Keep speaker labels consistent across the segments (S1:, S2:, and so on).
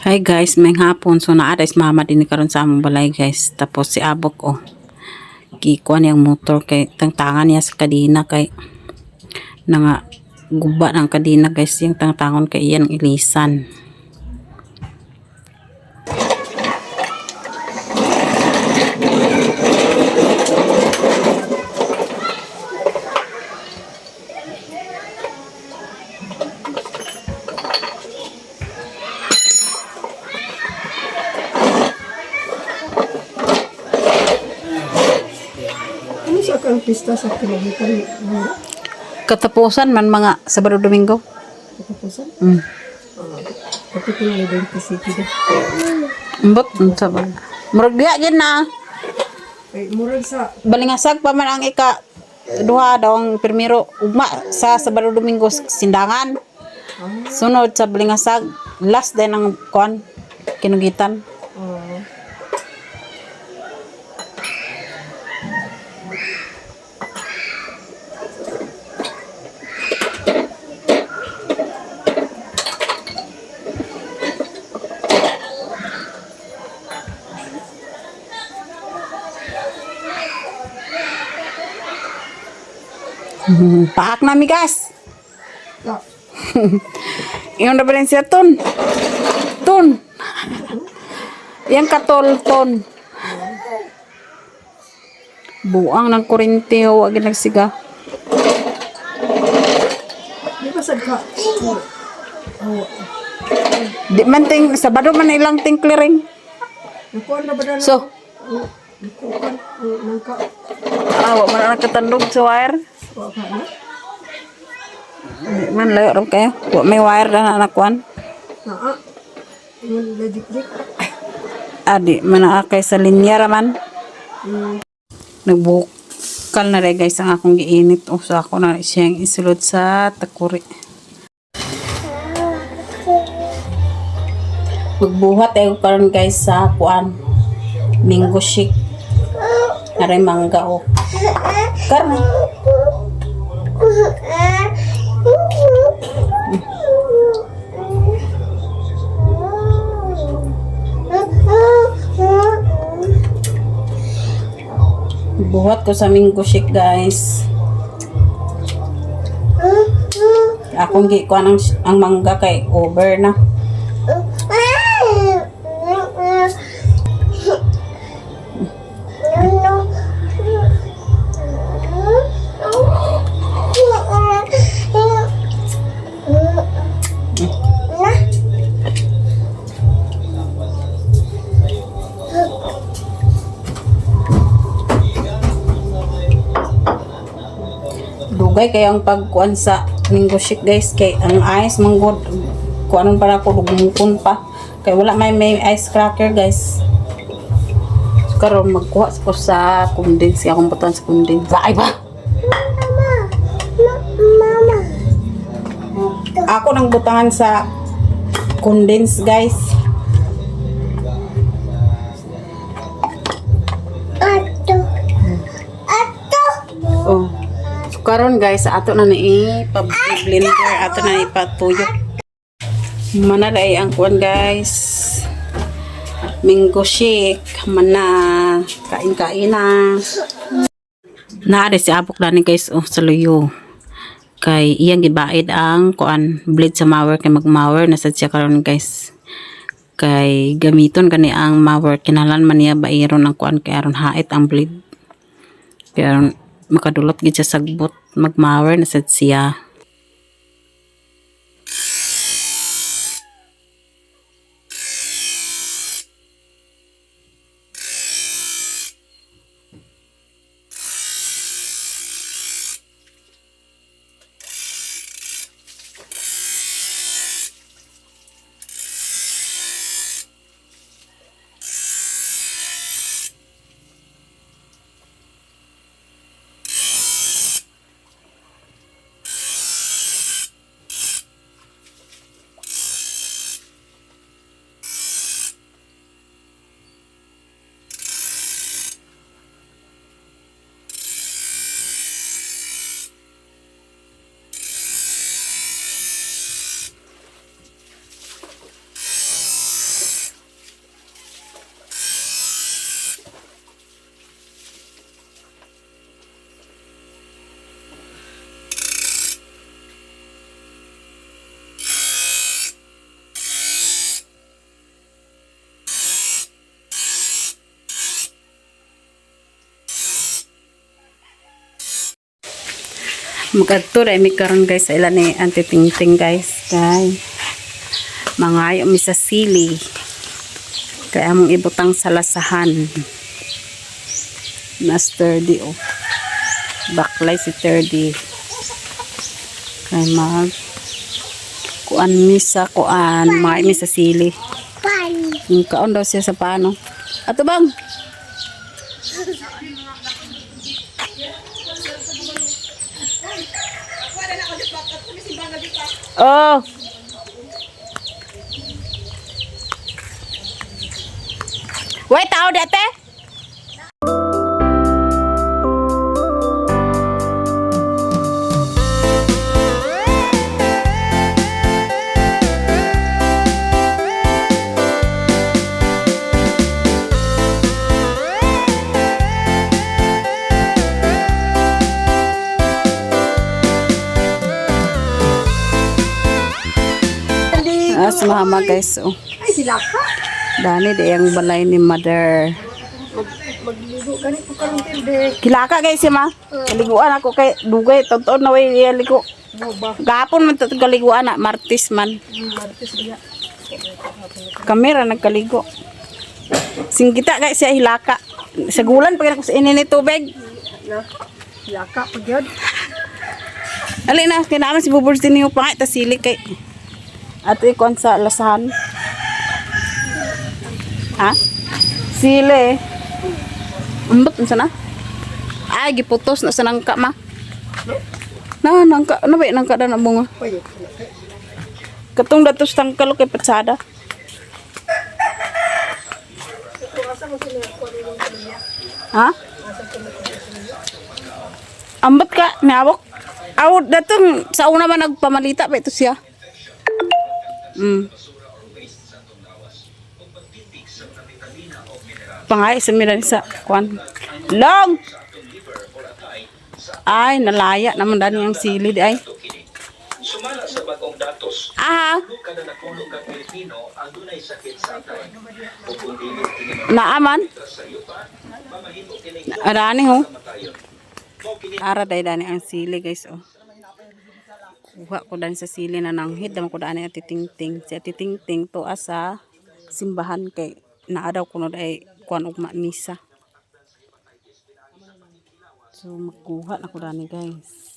S1: Hi guys, may hapon. So naa is mama din karon sa among balay guys. Tapos si Abok kikuan niyang motor kay tangtangan niya sa kadina kay nga guba ng kadina guys. Yung tangtangon kay iyang ilisan.
S2: Ano sa kang pista sa kilometer
S1: Katapusan man mga Sabado Domingo.
S2: katapusan?
S1: Mm.
S2: Pati ko yung 20 city doon.
S1: Mbot unsa ba? Murag diha gid na.
S2: Ay, murag sa
S1: Balingasag pa man ang ika duha daw ang primero ugma sa Sabado Domingo sindangan. Sunod sa Balingasag last din ang kuan kinugitan.
S2: uh,
S1: Paak na migas.
S2: ta,
S1: Yung referensya ton. Ton. Yang katol ton. Buang ng kurente wag nagsiga.
S2: di ba sad ka?
S1: Di man ting Sabado man ilang ting clearing.
S2: Nakuha na ba na?
S1: So,
S2: Nakuha nangka.
S1: wa man ang katandog sa wire.
S2: Wa ka na?
S1: Di man layo ram kayo. Wa may wire na nakuan.
S2: Naa. Yung ledikdik.
S1: Adi man kay sa linya raman. Nagbukal na rin guys ang akong giinit. O so ako na siyang isulod sa takuri. Magbuhat tayo karon guys sa kuan. Mango shake. Aray mangga o. Karna. Buhat ko sa mango shake guys. Akong gikuan ang mangga kay over na. Dugay kay ang pagkuan sa mango shake guys kay ang ice manggod kuanon para ko dugmukon pa kay wala may ice cracker guys. So, karon magkuha ko sa condense akong butan sa condense. Ay ba? Ako nang butangan sa condense guys. Oh. So, karon guys, ato na i-blender, ato na ipatuyok. Mana ay ang kuan guys. Mango shake, mana kain-kain na. Naari si Abok dani guys oh sa luyo. Kay iyang gibaid ang kuan blade sa mower kay mag-mower na sad siya karon guys. Kay gamiton kani ang mower kinalan man niya bairon ang kuan kay aron hait ang blade. Kaya makadulot gid siya sagbot mag-mower na sad siya. Magadto dai mi karon guys sa ila ni Auntie Tingting guys. Kay mangayo mi sa sili. Kay among ibutang sa lasahan. Na sturdy oh. Baklay si sturdy. Kay mag kuan mi sa kuan, mangayo mi sa sili. Yung kaon daw siya sa paano. Ato bang? Oh. Wait, tao dete? Si mama guys, oh.
S2: Ay, sila ka.
S1: Dani de ang balay ni mother.
S2: Magligo ganit ko karon tilde.
S1: Kilaka guys si ma. Kaliguan ako kay dugay tonton na way ligo.
S2: Mo ba?
S1: Gapon man to kaliguan na Martis man.
S2: Martes dia.
S1: Kamera nagkaligo. Singgita guys siya hilaka. Sa gulan pag ako sa ini ni tubig.
S2: Na. Sila ka pagyod.
S1: Ali na kinahanglan si Buburs din yung pangit ta sili kay. Ato ikon sa lasahan. Ha? Sili. Umbot unsa na? Ay giputos na sa nangka ma. Na nangka, ano ba nangka na bunga?
S2: Payot.
S1: Katong datos tangkalo kay patsada. Ha? Ambot ka, niawok. Aw datong sa una man nagpamalita pa ito siya. Pangay sa milan sa kwan. Long. Ay nalaya naman dani ang sili di ay.
S3: Sumala sa bagong datos,
S1: Ah,
S3: kada napuno ka Pilipino ang dunay sakit sa atay. Kung dili kini
S1: naaman.
S3: sa iyo pa, mamahimo kini
S1: Arani ho.
S3: matayon.
S1: Ara day dani ang sili guys oh. Kuha ko dan sa sili na nanghid damo ko dani Ati Tingting. Si Ati Tingting to asa simbahan kay naadaw kuno day kuan ugma misa. So magkuha na ko dani guys.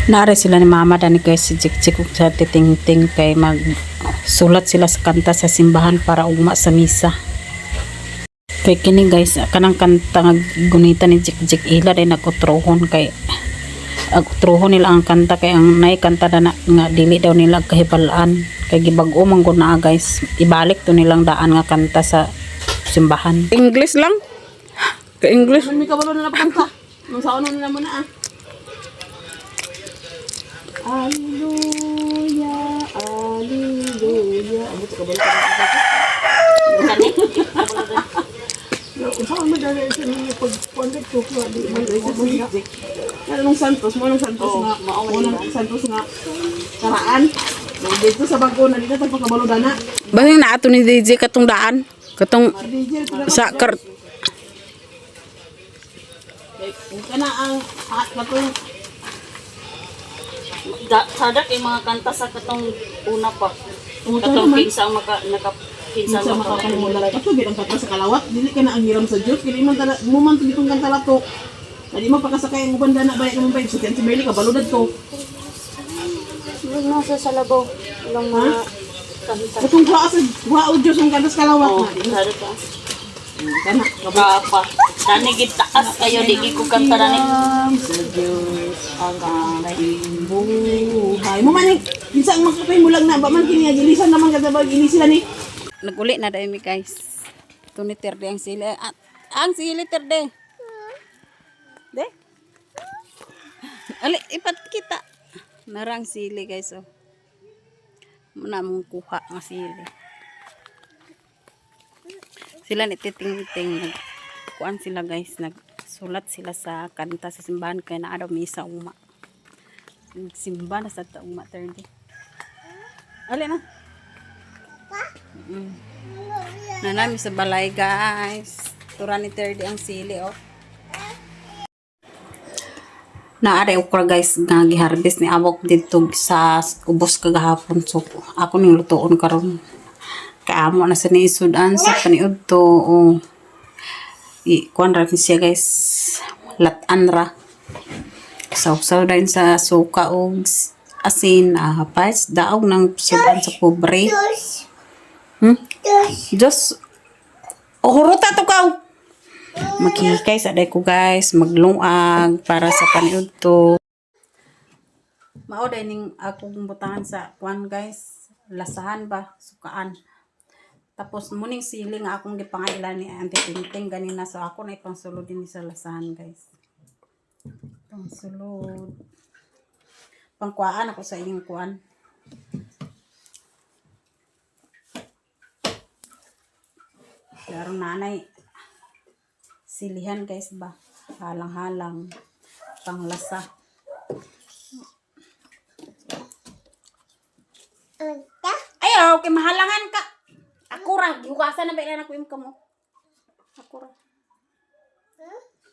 S1: Naare sila ni mama dani kay si Jik sa Ati Tingting kay mag sulat sila sa kanta sa simbahan para ugma sa misa. Kay kini guys kanang kanta nga gunita ni Jik ila day nagutrohon kay agutrohon nila ang kanta kay ang nay kanta na nga dili daw nila kahibalaan kay gibag-o man gud na guys ibalik to nilang daan nga kanta sa simbahan. English lang. Ka English.
S2: May kabalo na napakanta. Nung sa ano na muna ah. Alleluia, alleluia. Ano ka kabalo ka? Saan mo dali sa mga pag-contact ko ko di man
S4: Anong Santos mo? Anong Santos nga? Anong Santos nga? Karaan? Dito sa bago na dito sa pagkabalo na.
S1: Bahing na ato ni DJ katong daan. Katong sa
S4: Kana ang katong
S5: sadak yung mga kanta sa katong una pa. Katong pinsa ang pinsa
S4: sa makakalimutan. Kato bilang kanta sa kalawat, dili ka na ang hiram sa Dios. Kaya man mo man itong kanta lato. Hindi mo pakasakay ang ubanda na bayad naman pa. So kaya si Bailey ka baludad to.
S5: nasa salabaw. Ilang mga kanta.
S4: Katong wa o Dios ang kanta sa kalawat.
S5: Sadak ka.
S4: Kana
S5: Kapa. Dani gitaas kayo di ko kanta dani.
S4: sa Diyos ang aking buhay. Mo man minsan makapay mo lang na ba man kini gilisan naman kada bag ini sila ni.
S1: Naguli na dahil mi guys. Ito ni Terde ang sili. Ang sili Terde. De? Ali, ipat kita. Narang sili guys oh. Muna mong kuha ng sili. Sila nititing-ting. Kuan sila guys. Nagsulat sila sa kanta sa simbahan. Kaya na araw may isa uma. Simba na sa uma 30. Ali na. Nanami sa balay guys. Tura ni 30 ang sili oh. Naare okra guys nga giharvest ni abok dito sa ubos kagahapon so ako ning lutoon karon kay amo na sa niisudan sa paniud to oh. Kuan ra ni siya guys latan ra sausaw din sa suka og asin pais daog ng sudan sa pobre just huruta to kaw makikay sa day ko guys maglungag para sa paniud to mao ning akong butangan sa kuan guys lasahan ba sukaan tapos muning sili nga akong gipangailan ni Auntie Tinting ganina so ako na ipangsulod din sa lasahan guys pangsulod pangkuaan ako sa inyong kuan pero nanay silihan guys ba halang-halang panglasa ayaw kay mahalangan ka ako ra gihugasan na ba ilan ako imka mo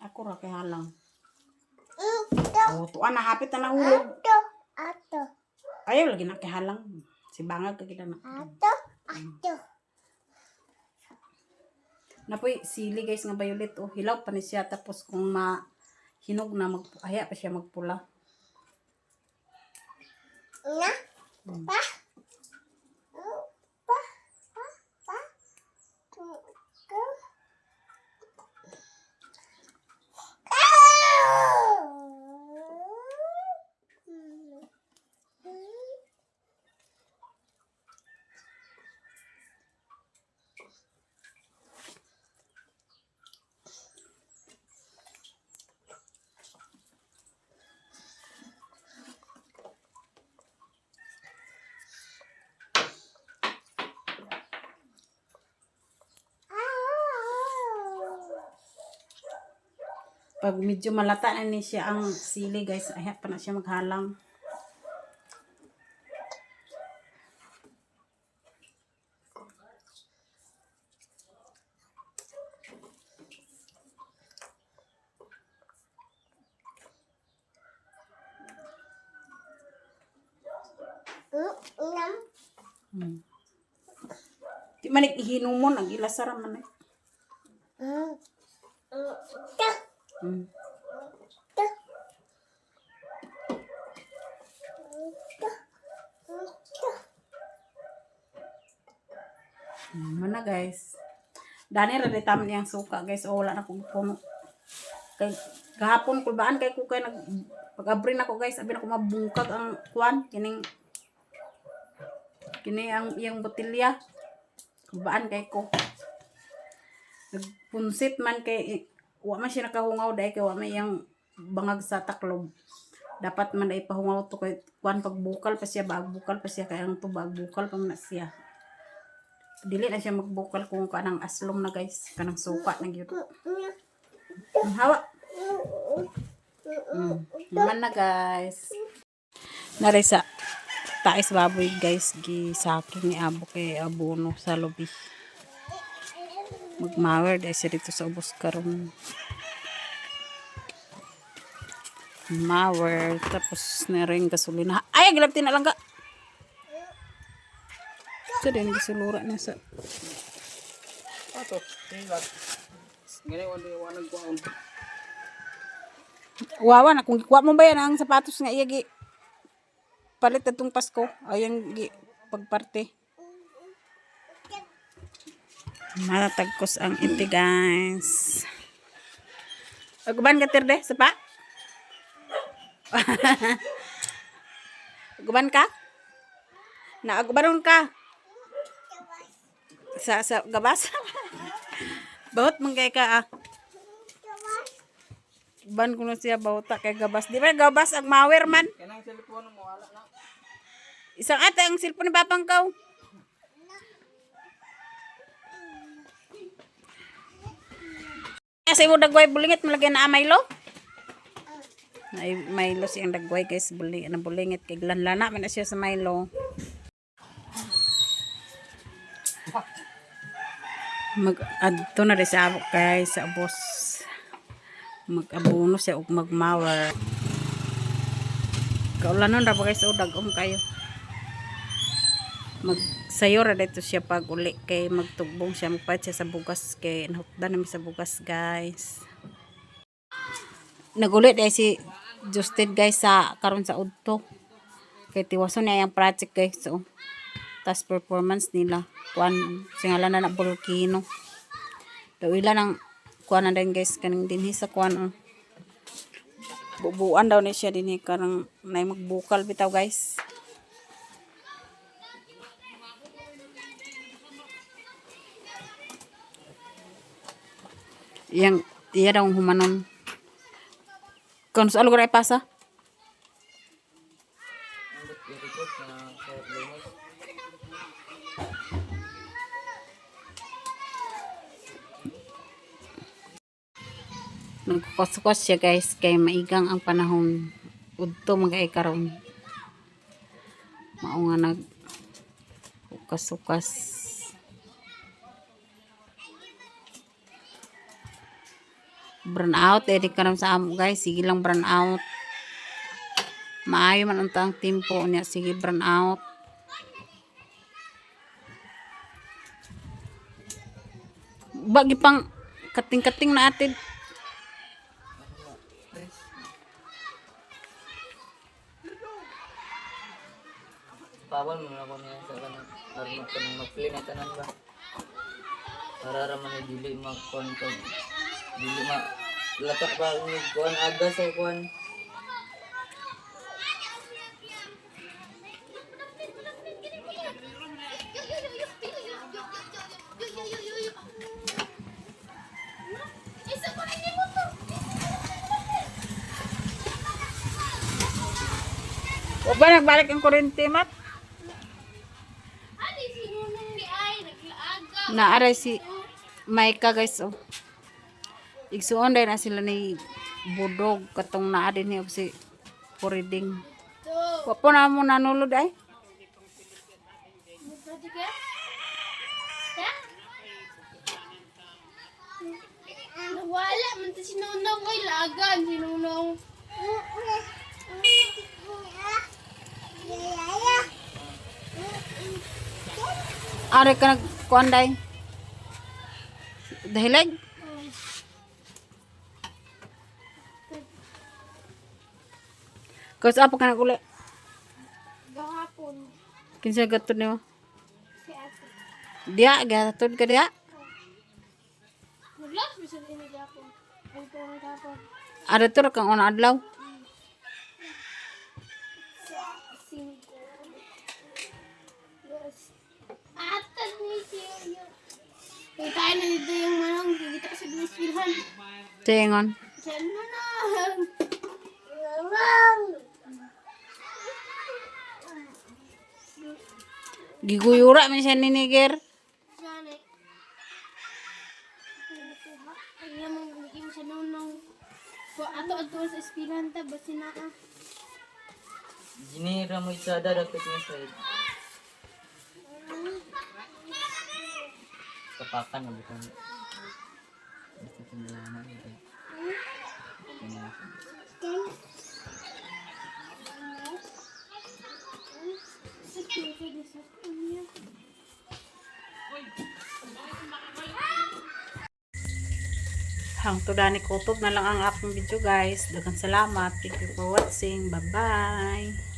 S1: ako ra kay halang tuan na hapit na nahulog ayaw lagi na kay halang si bangag ka kita na napoy sili guys nga violet oh hilaw pa ni siya tapos kung hinog na aya pa siya magpula pa pag medyo malata na ni siya ang sili guys ay pa na siya maghalang di man ihinumon ang ilasara man eh mana guys dani ra taman yang suka guys oh wala na ko puno kay gahapon kulbaan kay ko kay pag-abrin ako guys abi na ko mabungkag ang kuan kini ang iyang botilya kulbaan kay ko nagpunsit man kay wa man siya nakahungaw dahil kay wa may iyang bangag sa taklob dapat man ay pahungaw to kay kuan pagbukal pa siya baagbukal pa siya kay ang to baagbukal pa man siya dili na siya magbukal kung kanang aslom na guys kanang suka na gyud hawa naman na guys nari sa tais baboy guys gisaki ni abo kay abono sa lobby magmawer dahil siya dito sa ubos karon mawer tapos na rin gasolina ay gilaptin na lang ka sa din gisulura na sa
S2: Ato, tingkat. Gani wanag kuan.
S1: wawa na kung gikuha mo ba yan ang sapatos nga iya gi palit atong Pasko ayang gi pagparte Matatagkos ang inti guys. Aguban ka tirde, sapa? Aguban ka? Naagubanon ka? Sa gabas? Bahot man kay ka ah. Ban ko na siya bahota kay gabas. Di ba gabas ang mawer man?
S6: Kanang cellphone mo wala na.
S1: Isang ate ang cellphone ni Papang Kaw. Kasi mo dagway bulingit malagyan na Milo. Ay Milo siyang dagway guys, bulingit kay lanlana man na siya sa Milo. Mag-adto na rin sa abok guys, sa abos. Mag-abono siya o mag-mower. Kaulanon ra ba guys, o dagom kayo. Magsayo ra dito siya pag uli kay magtugbong siya, magpahit siya sa bugas kay nahukdan namin sa bugas guys. Nagulit eh si Justin guys sa karon sa udto. Kay tiwason niya yung project guys, so task performance nila kuan singalan na volcano daw ila ng kuan na din guys kaning dinhi sa kuan bubuan daw ni siya dinhi karang nay magbukal bitaw guys. Yang iya daw humanon kan sa lugar ay pasa
S6: I-report na sa Lumos.
S1: nagkukos-kos siya guys kay maigang ang panahon udto magay karon mao nga nag ukas-ukas burn out di karon sa amo guys, sige lang burn out maayo man ang tempo niya, sige burn out. Bagi pang kating-kating na atid.
S6: Bawal mo na ko niya sa kanang armo kanang mag-clean na tanan ba. Para ra man dili mag-kon ko. Dili ma latak ba ni kuan aga sa kuan.
S1: O ba nagbalik ang kurente mat? Naaray si Maika guys oh. Igsuon dahil na sila ni budog katong naa din niya si Puriding. Wapo na mo nanulod ay.
S7: Wala man ta sinunaw kay lagan sinunaw.
S1: Are ka nagkuanday? Dahilag? Kasi apa ka naguli?
S7: Gahapon
S1: Kinsa gatod niyo?
S7: si ate.
S1: Dia, gatod ka dia?
S7: Naglas bisan ini gahapon. Ay to gahapon.
S1: Ada to kang una adlaw?
S7: Cinco. Yes. Atad ni siya. Kaya tayo na dito yung manang kita sa Biswilhan.
S1: Tingon.
S7: Diyan mo na. Manang.
S1: Giguyura man siya ni Niger.
S7: Diyan eh. Ay, mong bigyan sa nunong. Ato sa Espilanta, basi na ka.
S6: Ginira mo isada dapat niya sa kapakan na bukan. Basta tinalaman ito.
S1: Hangtod ani kutob na lang ang akong video guys. Daghang salamat. Thank you for watching. Bye-bye.